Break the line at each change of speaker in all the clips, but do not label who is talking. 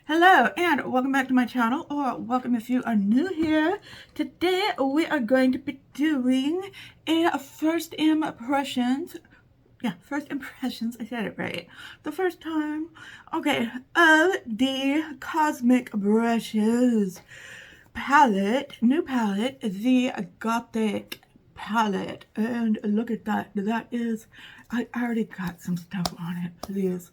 Hello and welcome back to my channel, or welcome if you are new here. Today we are going to be doing a first impressions. Yeah, first impressions, I said it right. The first time. Okay, of the Cosmic Brushes palette, new palette, the Gothic palette. And look at that. That is, I already got some stuff on it, please.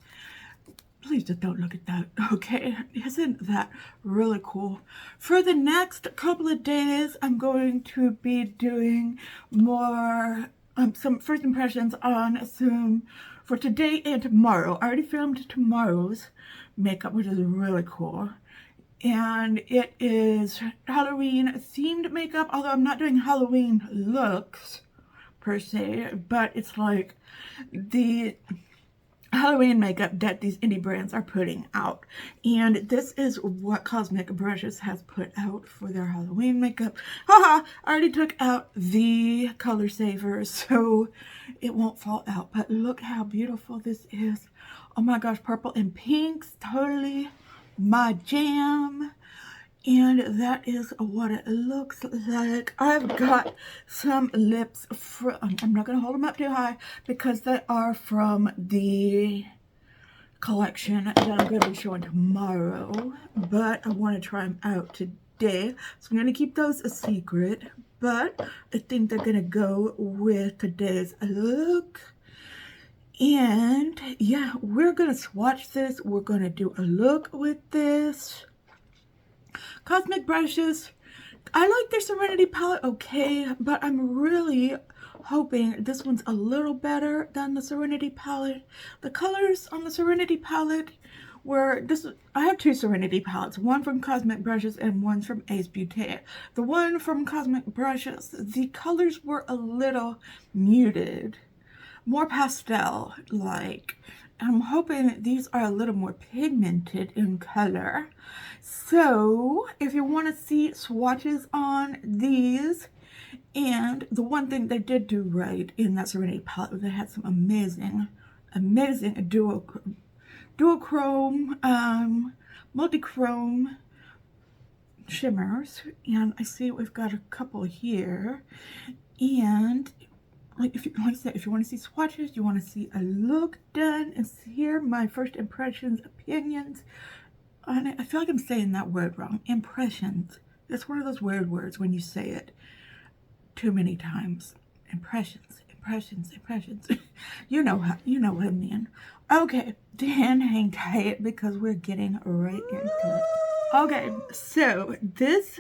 Please just don't look at that, okay? Isn't that really cool? For the next couple of days, I'm going to be doing more, some first impressions on some, for today and tomorrow. I already filmed tomorrow's makeup, which is really cool. And it is Halloween themed makeup, although I'm not doing Halloween looks per se, but it's like the Halloween makeup that these indie brands are putting out. And this is what Cosmic Brushes has put out for their Halloween makeup. Haha, I already took out the color saver so it won't fall out. But look how beautiful this is. Oh my gosh, purple and pinks, totally my jam. And that is what it looks like. I've got some lips from, I'm not going to hold them up too high because they are from the collection that I'm going to be showing tomorrow. But I want to try them out today. So I'm going to keep those a secret. But I think they're going to go with today's look. And yeah, we're going to swatch this. We're going to do a look with this. Cosmic Brushes, I like their Serenity palette okay, but I'm really hoping this one's a little better than the Serenity palette. The colors on the Serenity palette were, I have two Serenity palettes, one from Cosmic Brushes and one from Ace Beauté. The one from Cosmic Brushes, the colors were a little muted, more pastel-like. I'm hoping these are a little more pigmented in color. So if you want to see swatches on these, and the one thing they did do right in that Serenity palette was they had some amazing duochrome, multi-chrome shimmers. And I see we've got a couple here. And like I said, if you want to see swatches, you want to see a look done and hear my first impressions, opinions. And I feel like I'm saying that word wrong. Impressions. It's one of those weird words when you say it too many times. Impressions. You know what I mean. Okay, Dan, hang tight because we're getting right into it. Okay, so this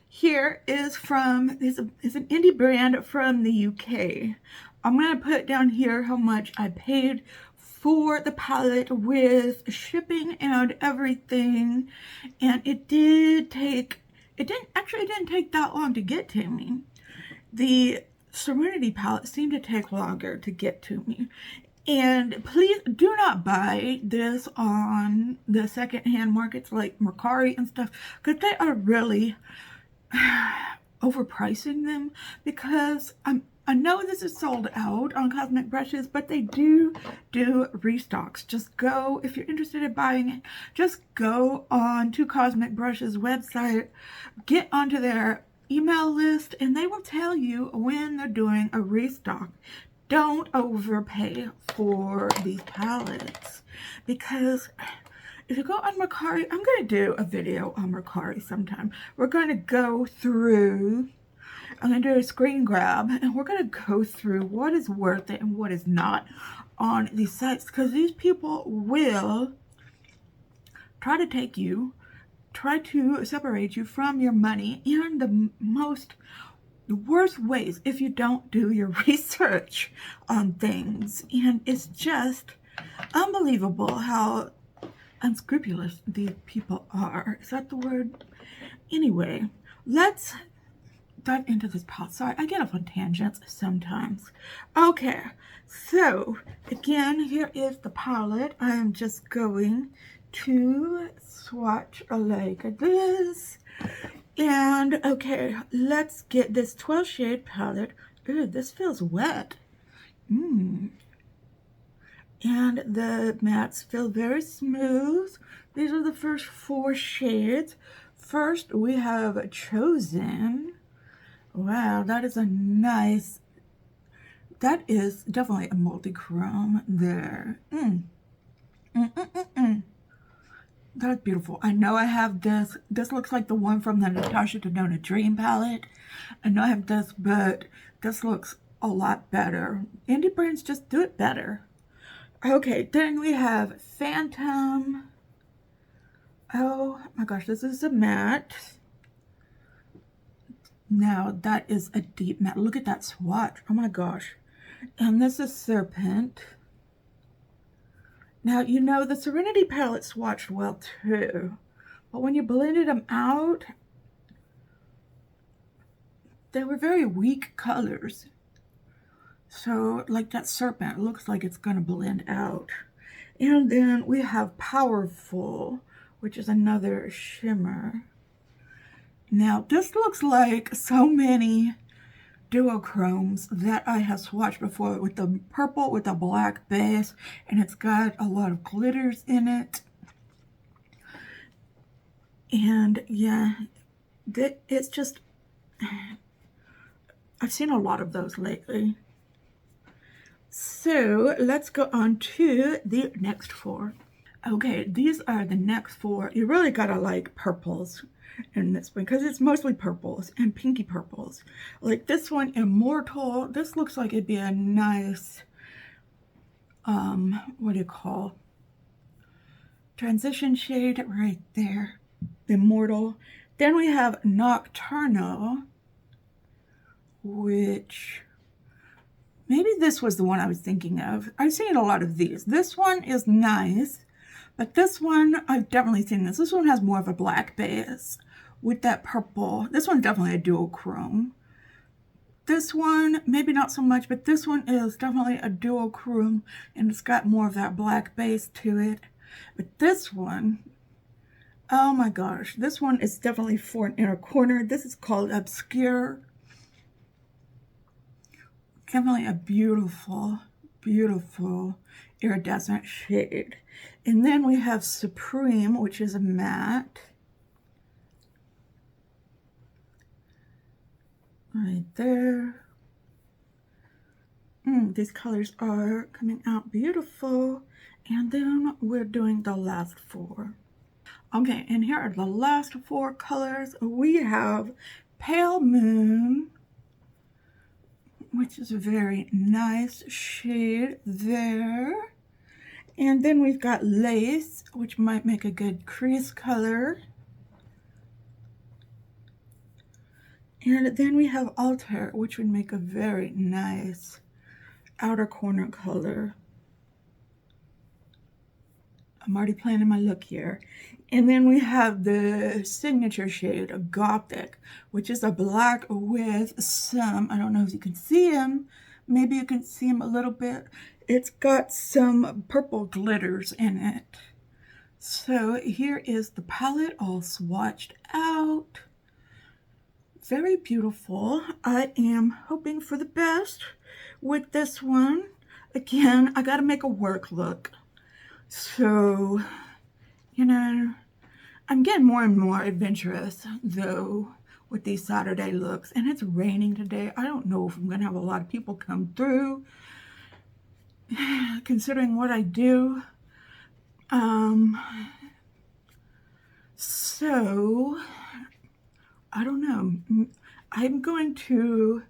here is from, is an indie brand from the UK. I'm going to put down here how much I paid for the palette with shipping and everything. And it didn't take that long to get to me. The Serenity palette seemed to take longer to get to me. And please do not buy this on the secondhand markets like Mercari and stuff, because they are really overpricing them, because I know this is sold out on Cosmic Brushes, but they do restocks. Just go, if you're interested in buying it, just go on to Cosmic Brushes website, get onto their email list, and they will tell you when they're doing a restock. Don't overpay for these palettes, because if you go on Mercari, I'm going to do a video on Mercari sometime. We're going to go through, I'm going to do a screen grab, and we're going to go through what is worth it and what is not on these sites, because these people will try to separate you from your money in the worst ways if you don't do your research on things. And it's just unbelievable how unscrupulous these people are. Is that the word? Anyway, let's dive into this palette. Sorry, I get off on tangents sometimes. Okay, so again, here is the palette. I am just going to swatch like this. And okay, let's get this 12 shade palette. Ooh, this feels wet. And the mattes feel very smooth. These are the first 4 shades. First, we have Chosen. Wow, that is a nice, that is definitely a multi-chrome there. That's beautiful. I know I have this. This looks like the one from the Natasha Denona Dream palette. I know I have this, but this looks a lot better. Indie brands just do it better. Okay, then we have Phantom. Oh my gosh, this is a matte. Now that is a deep matte. Look at that swatch. Oh my gosh. And this is Serpent. Now, you know, the Serenity palette swatched well too, but when you blended them out, they were very weak colors. So, like that Serpent, looks like it's gonna blend out. And then we have Powerful, which is another shimmer. Now, this looks like so many duochromes that I have swatched before, with the purple with a black base, and it's got a lot of glitters in it. And yeah, it's just, I've seen a lot of those lately. So let's go on to the next 4. Okay, these are the next 4. You really gotta like purples in this one, because it's mostly purples and pinky purples. Like this one, Immortal, this looks like it'd be a nice, what do you call, transition shade right there, Immortal. Then we have Nocturnal, which, maybe this was the one I was thinking of. I've seen a lot of these. This one is nice, but this one, I've definitely seen this. This one has more of a black base with that purple. This one's definitely a duochrome. This one, maybe not so much, but this one is definitely a duochrome, and it's got more of that black base to it. But this one, oh my gosh, this one is definitely for an inner corner. This is called Obscure. Definitely a beautiful, beautiful iridescent shade. And then we have Supreme, which is a matte. Right there. These colors are coming out beautiful. And then we're doing the last 4. Okay, and here are the last 4 colors. We have Pale Moon, which is a very nice shade there. And then we've got Lace, which might make a good crease color. And then we have Altar, which would make a very nice outer corner color. I'm already planning my look here. And then we have the signature shade, Gothic, which is a black with some, I don't know if you can see him, maybe you can see him a little bit. It's got some purple glitters in it. So here is the palette all swatched out. Very beautiful. I am hoping for the best with this one. Again, I gotta make a work look. So, you know, I'm getting more and more adventurous though with these Saturday looks, and it's raining today. I don't know if I'm gonna have a lot of people come through considering what I do. So I don't know. I'm going to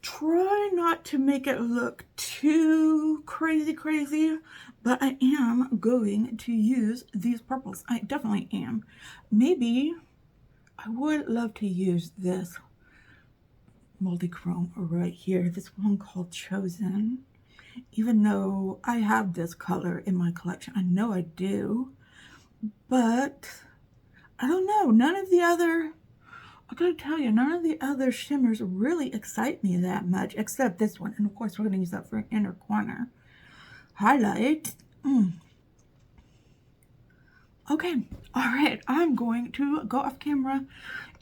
try not to make it look too crazy, but I am going to use these purples. I definitely am. Maybe I would love to use this multi-chrome right here, this one called Chosen, even though I have this color in my collection. I know I do, but I don't know. None of the other, I gotta tell you, none of the other shimmers really excite me that much, except this one. And of course, we're gonna use that for an inner corner highlight. Okay, all right, I'm going to go off camera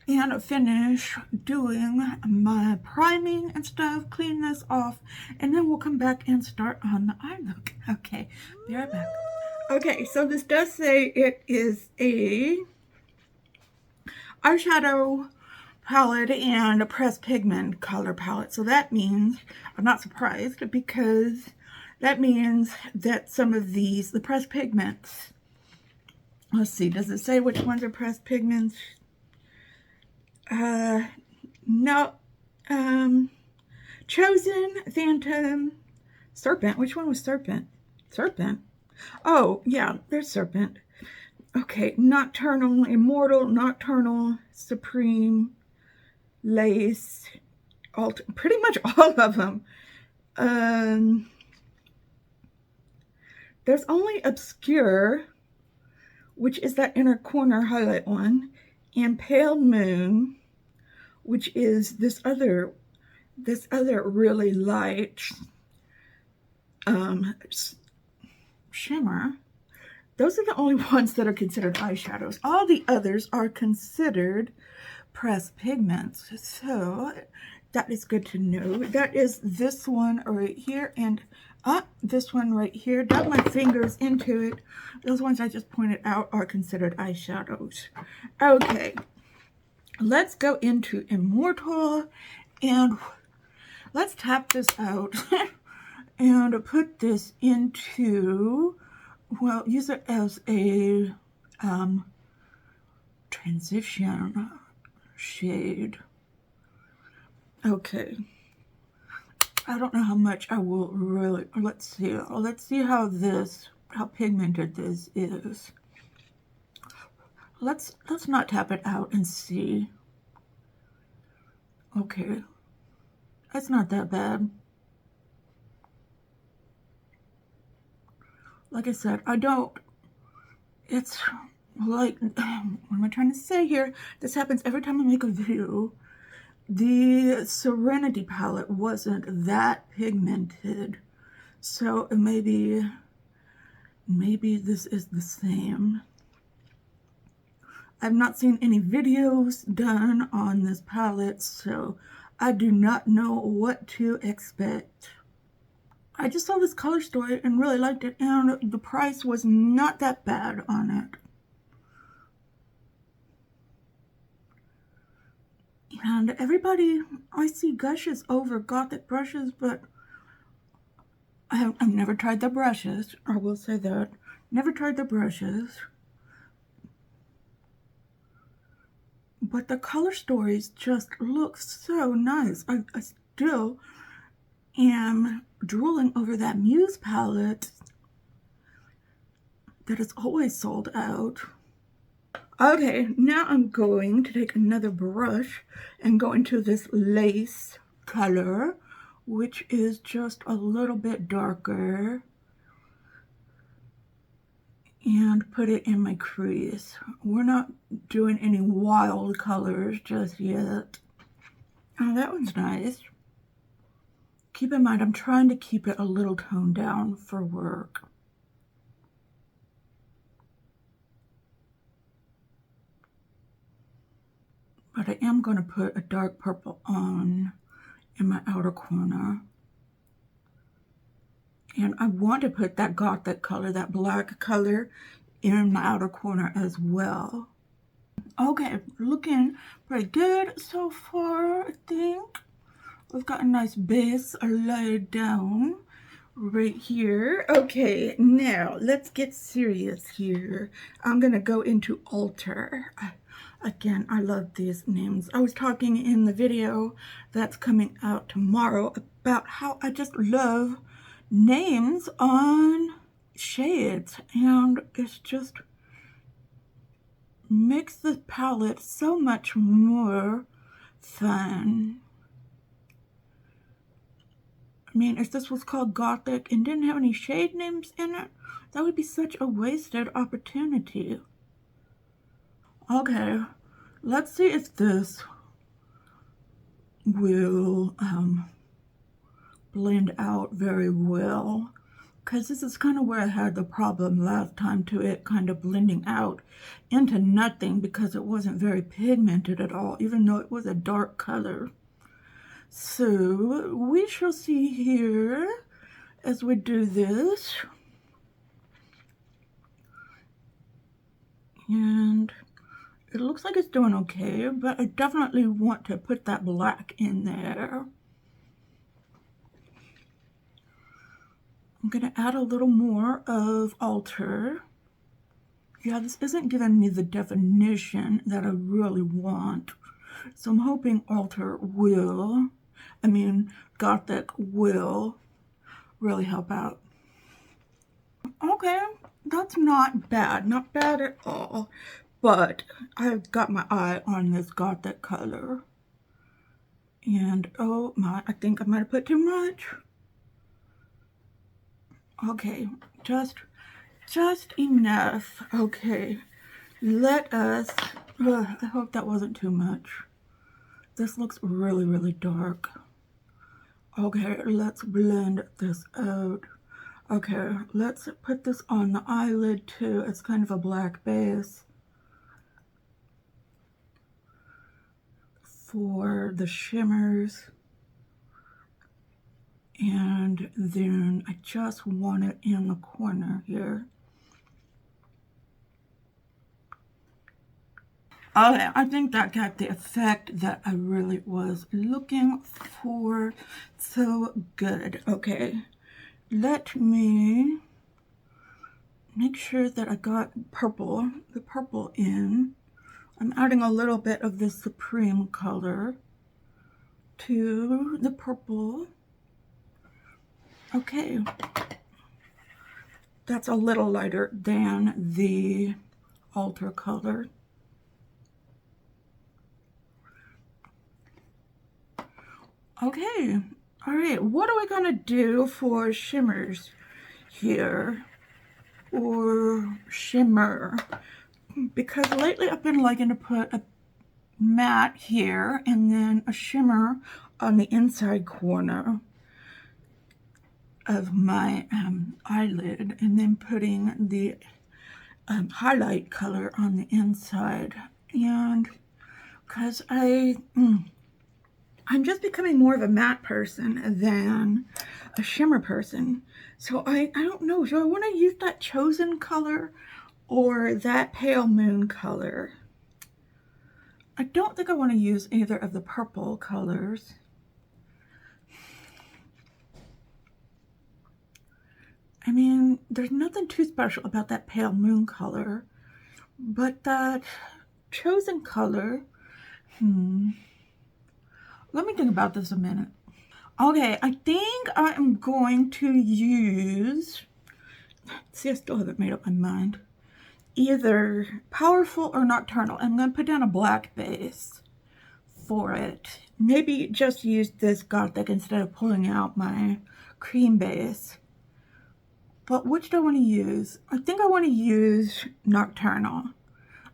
and finish doing my priming and stuff, clean this off, and then we'll come back and start on the eye look. Okay, be right back. Okay, so this does say it is a eyeshadow palette and a pressed pigment color palette. So that means, I'm not surprised, because that means that some of these, the pressed pigments, let's see, does it say which ones are pressed pigments? No. Chosen, Phantom, Serpent. Which one was Serpent? Serpent? Oh, yeah, there's Serpent. Okay, Nocturnal, Immortal, Nocturnal, Supreme, Lace, pretty much all of them. There's only Obscure, which is that inner corner highlight one, and Pale Moon, which is this other really light shimmer. Those are the only ones that are considered eyeshadows. All the others are considered pressed pigments. So that is good to know. That is this one right here and this one right here. Dug my fingers into it. Those ones I just pointed out are considered eyeshadows. Okay, let's go into Immortal and let's tap this out and put this into, well, use it as a transition shade. Okay. I don't know how much I will really, let's see how pigmented this is. Let's not tap it out and see. Okay. That's not that bad. Like I said, it's like, what am I trying to say here? This happens every time I make a video. The Serenity palette wasn't that pigmented, so maybe this is the same. I've not seen any videos done on this palette, so I do not know what to expect. I just saw this color story and really liked it, and the price was not that bad on it. And everybody, I see gushes over Gothic brushes, but I've never tried the brushes. I will say that. Never tried the brushes. But the color stories just look so nice. I still am drooling over that Muse palette that is always sold out. Okay, now I'm going to take another brush and go into this lace color, which is just a little bit darker, and put it in my crease. We're not doing any wild colors just yet. Oh, that one's nice. Keep in mind, I'm trying to keep it a little toned down for work. But I am going to put a dark purple on in my outer corner. And I want to put that Gothic color, that black color, in my outer corner as well. Okay, looking pretty good so far, I think. We've got a nice base laid down right here. Okay, now let's get serious here. I'm going to go into Alter. Again, I love these names. I was talking in the video that's coming out tomorrow about how I just love names on shades, and it's just makes the palette so much more fun. I mean, if this was called Gothic and didn't have any shade names in it, that would be such a wasted opportunity. Okay, let's see if this will blend out very well, because this is kind of where I had the problem last time, to it kind of blending out into nothing because it wasn't very pigmented at all, even though it was a dark color. So we shall see here as we do this. And it looks like it's doing okay, but I definitely want to put that black in there. I'm going to add a little more of altar. Yeah, this isn't giving me the definition that I really want. So I'm hoping Gothic will really help out. Okay, that's not bad. Not bad at all. But I've got my eye on this Gothic color. And oh my, I think I might have put too much. Okay, just enough. Okay, let us, I hope that wasn't too much. This looks really, really dark. Okay, let's blend this out. Okay, let's put this on the eyelid too. It's kind of a black base for the shimmers. And then I just want it in the corner here. Okay, I think that got the effect that I really was looking for. So good. Okay, let me make sure that I got the purple in. I'm adding a little bit of the Supreme color to the purple. Okay, that's a little lighter than the altar color. Okay, all right, what are we gonna do for shimmers here, or shimmer? Because lately I've been liking to put a matte here and then a shimmer on the inside corner of my eyelid, and then putting the highlight color on the inside. And because I'm just becoming more of a matte person than a shimmer person, so I don't know, do I want to use that chosen color or that pale moon color? I don't think I want to use either of the purple colors. I mean, there's nothing too special about that pale moon color, but that chosen color, let me think about this a minute. Okay, I think I am going to use, see, I still haven't made up my mind, either Powerful or Nocturnal. I'm going to put down a black base for it. Maybe just use this Gothic instead of pulling out my cream base. But which do I want to use? I think I want to use Nocturnal.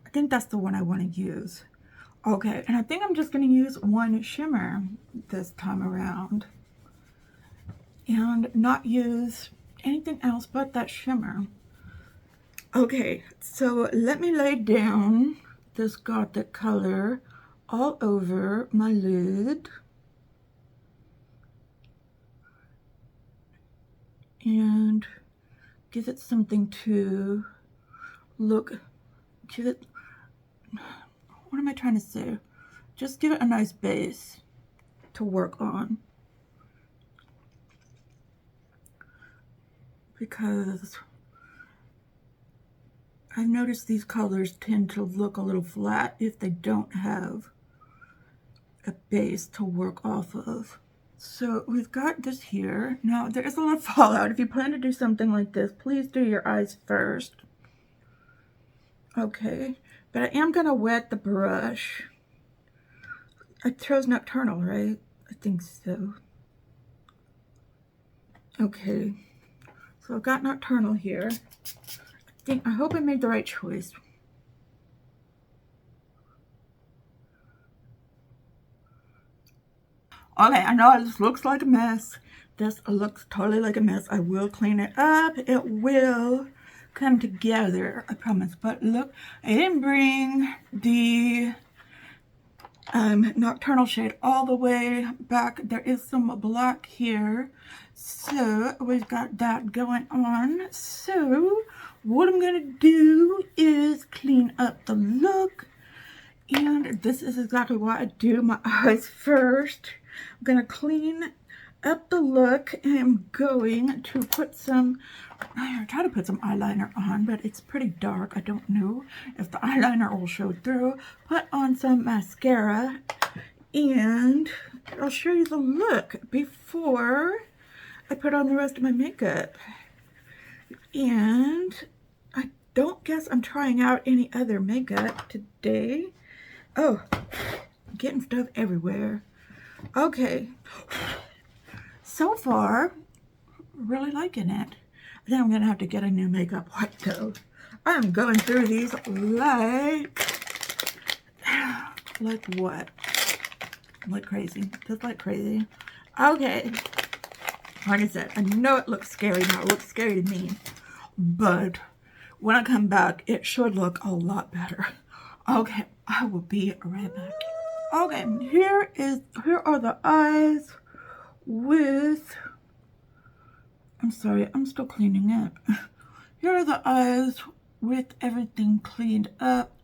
I think that's the one I want to use. Okay, and I think I'm just going to use one shimmer this time around and not use anything else but that shimmer. Okay, so let me lay down this Gothic color all over my lid. And give it something to look, give it, what am I trying to say? Just give it a nice base to work on. Because I've noticed these colors tend to look a little flat if they don't have a base to work off of. So we've got this here. Now there is a lot of fallout. If you plan to do something like this, please do your eyes first. Okay, but I am gonna wet the brush. I chose Nocturnal, right? I think so. Okay, so I've got Nocturnal here. I hope I made the right choice. Okay, I know this looks like a mess. This looks totally like a mess. I will clean it up. It will come together, I promise. But look, I didn't bring the Nocturnal shade all the way back. There is some black here. So we've got that going on. So what I'm gonna do is clean up the look. And this is exactly what I do my eyes first. I'm gonna clean up the look, and I'm going to put some, I try to put some eyeliner on, but it's pretty dark. I don't know if the eyeliner will show through. Put on some mascara, and I'll show you the look before I put on the rest of my makeup. And I don't guess I'm trying out any other makeup today. Oh, I'm getting stuff everywhere. Okay. So far, really liking it. I think I'm gonna have to get a new makeup wipe though. I'm going through these like what? Like crazy. Just like crazy. Okay. Like I said, I know it looks scary now. It looks scary to me. But when I come back, it should look a lot better. Okay, I will be right back. Okay, here are the eyes with, I'm sorry, I'm still cleaning up. Here are the eyes with everything cleaned up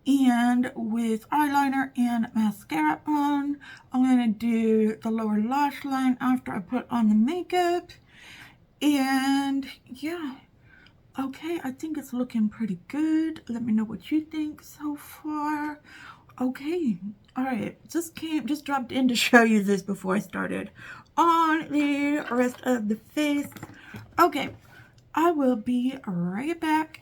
and with eyeliner and mascara on. I'm gonna do the lower lash line after I put on the makeup. And yeah, okay, I think it's looking pretty good. Let me know what you think so far. Okay, all right, just dropped in to show you this before I started on the rest of the face. Okay, I will be right back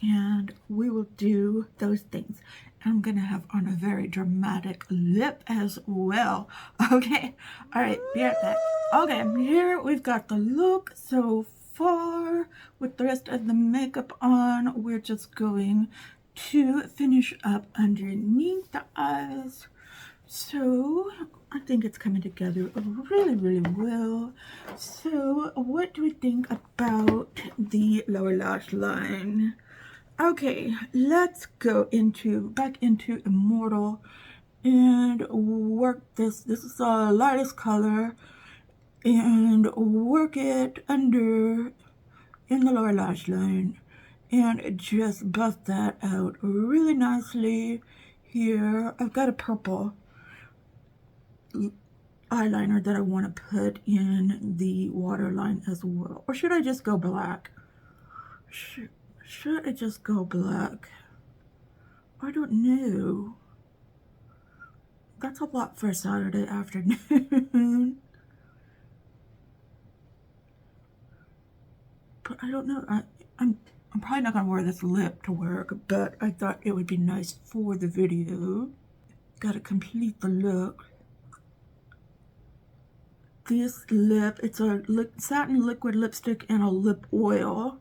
and we will do those things. I'm gonna have on a very dramatic lip as well. Okay, all right, be right back. Okay, here we've got the look so far with the rest of the makeup on. We're just going to finish up underneath the eyes. So I think it's coming together really, really well. So what do we think about the lower lash line? Okay, let's go back into Immortal and work this. This is the lightest color, and work it under in the lower lash line and just buff that out really nicely. Here I've got a purple eyeliner that I want to put in the waterline as well. Or should I just go black? Should I just go black? I don't know. That's a lot for a Saturday afternoon. But I don't know. I'm probably not gonna wear this lip to work, but I thought it would be nice for the video. Gotta complete the look. This lip, it's a satin liquid lipstick and a lip oil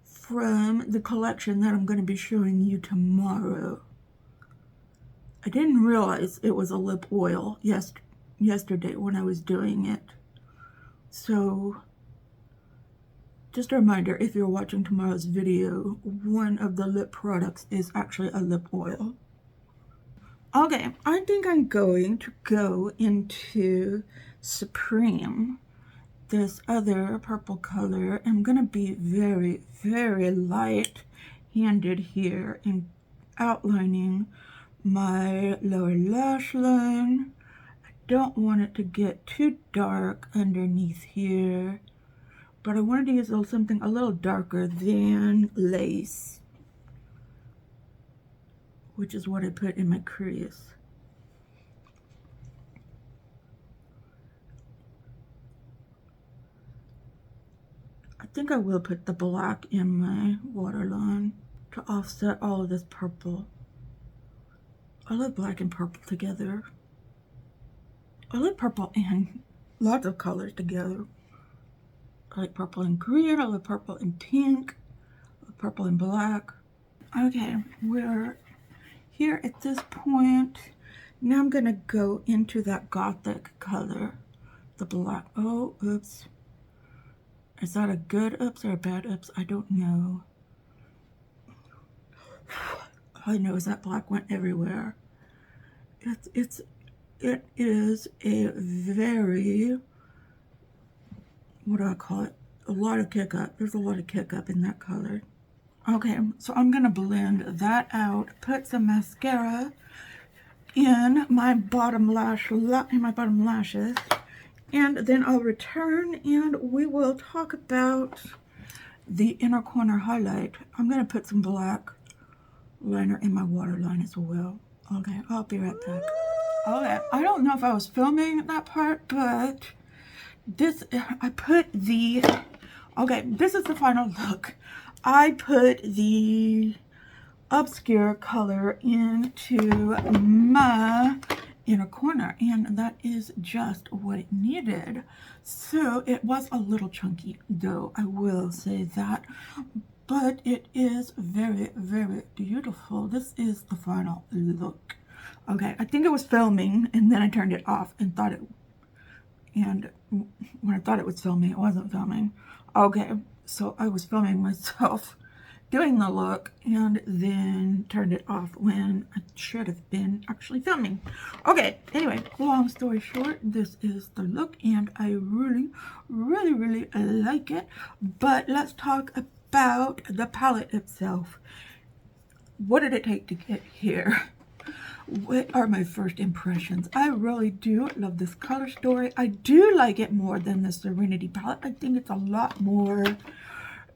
from the collection that I'm going to be showing you tomorrow. I didn't realize it was a lip oil yesterday when I was doing it. So just a reminder, if you're watching tomorrow's video, one of the lip products is actually a lip oil. Okay, I think I'm going to go into Supreme, this other purple color. I'm gonna be very, very light-handed here in outlining my lower lash line. I don't want it to get too dark underneath here, but I wanted to use something a little darker than lace, which is what I put in my crease. I think I will put the black in my waterline to offset all of this purple. I love black and purple together. I like purple and lots of colors together. I like purple and green, I like purple and pink, I like purple and black. Okay, we're here at this point. Now I'm gonna go into that Gothic color, the black. Oh, oops. Is that a good oops or a bad oops? I don't know. All I know is that black went everywhere. It is a very, what do I call it? A lot of kick up. There's a lot of kick up in that color. Okay, so I'm gonna blend that out, put some mascara in my bottom lashes, and then I'll return and we will talk about the inner corner highlight. I'm gonna put some black liner in my waterline as well. Okay, I'll be right back. Okay, I don't know if I was filming that part, but this is the final look. I put the obscure color into my inner corner, and that is just what it needed. So it was a little chunky, though, I will say that, but it is very, very beautiful. This is the final look. Okay, I think it was filming, and then I turned it off and thought it, and when I thought it was filming, it wasn't filming. Okay, so I was filming myself doing the look and then turned it off when I should have been actually filming. Okay, anyway, long story short, this is the look and I really, really, really like it. But let's talk about the palette itself. What did it take to get here? What are my first impressions? I really do love this color story. I do like it more than the Serenity palette. I think it's a lot more,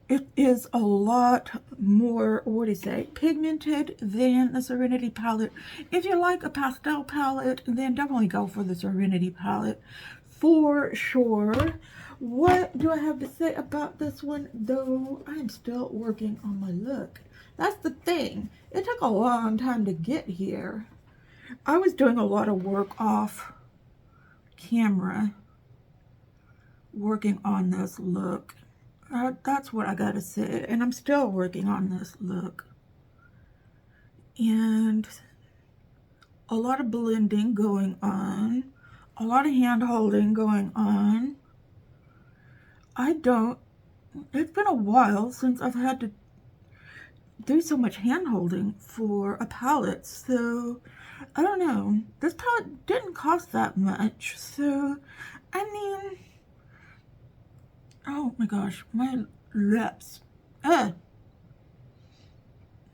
it is a lot more, what do you say, pigmented than the Serenity palette. If you like a pastel palette, then definitely go for the Serenity palette for sure. What do I have to say about this one, though? I'm still working on my look. That's the thing. It took a long time to get here. I was doing a lot of work off camera, working on this look. That's what I gotta say. And I'm still working on this look. And a lot of blending going on. A lot of hand holding going on. It's been a while since I've had to do so much hand holding for a palette. So, I don't know. This palette didn't cost that much. So, I mean, oh my gosh, my lips. My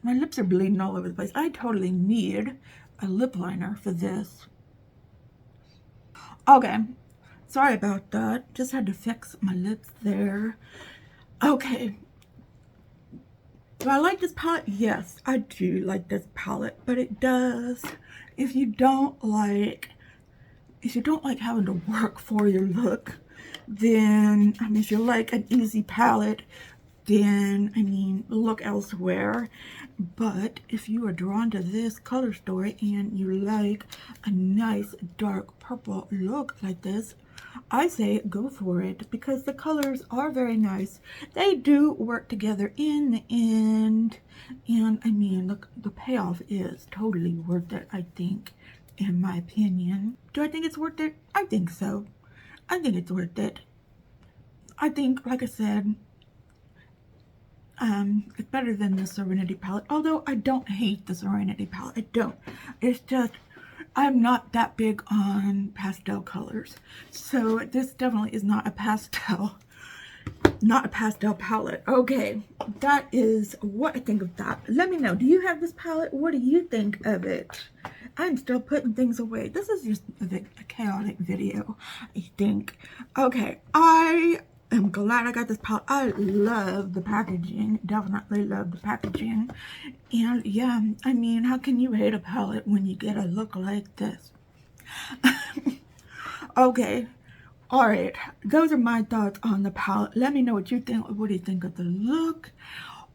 lips are bleeding all over the place. I totally need a lip liner for this. Okay, sorry about that. Just had to fix my lips there. Okay. Do I like this palette? Yes, I do like this palette, but it does, if you don't like having to work for your look, then, I mean, if you like an easy palette, then, I mean, look elsewhere. But if you are drawn to this color story and you like a nice dark purple look like this, I say go for it, because the colors are very nice. They do work together in the end, and I mean, the payoff is totally worth it, I think, in my opinion. Do I think it's worth it? I think so. I think it's worth it. I think, like I said, it's better than the Serenity palette, although I don't hate the Serenity palette. I don't. It's just, I'm not that big on pastel colors. So this definitely is not a pastel palette. Okay, that is what I think of that. Let me know, do you have this palette? What do you think of it? I'm still putting things away. This is just a chaotic video, I think. Okay, I am glad I got this palette. I love the packaging. Definitely love the packaging. And yeah, I mean, how can you hate a palette when you get a look like this? Okay, all right, those are my thoughts on the palette. Let me know what you think. What do you think of the look?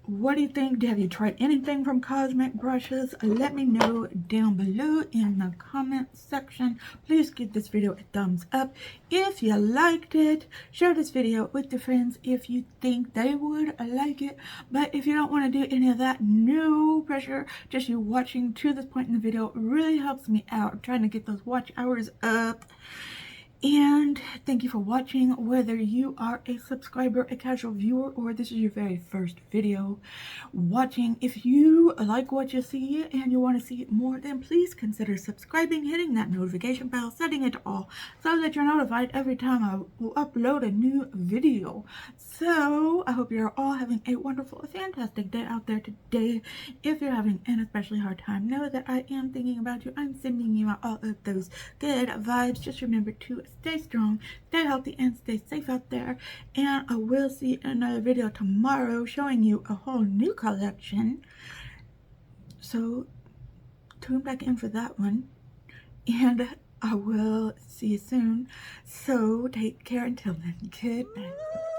What do you think? Have you tried anything from Cosmic Brushes? Let me know down below in the comment section. Please give this video a thumbs up if you liked it. Share this video with your friends if you think they would like it. But if you don't want to do any of that, no pressure. Just you watching to this point in the video really helps me out. I'm trying to get those watch hours up. And thank you for watching, whether you are a subscriber, a casual viewer, or this is your very first video watching. If you like what you see and you want to see more, then please consider subscribing, hitting that notification bell, setting it to all so that you're notified every time I will upload a new video. So I hope you're all having a wonderful, fantastic day out there today. If you're having an especially hard time, know that I am thinking about you. I'm sending you out all of those good vibes. Just remember to stay strong, stay healthy, and stay safe out there. And I will see you in another video tomorrow showing you a whole new collection. So tune back in for that one. And I will see you soon. So take care until then. Good night.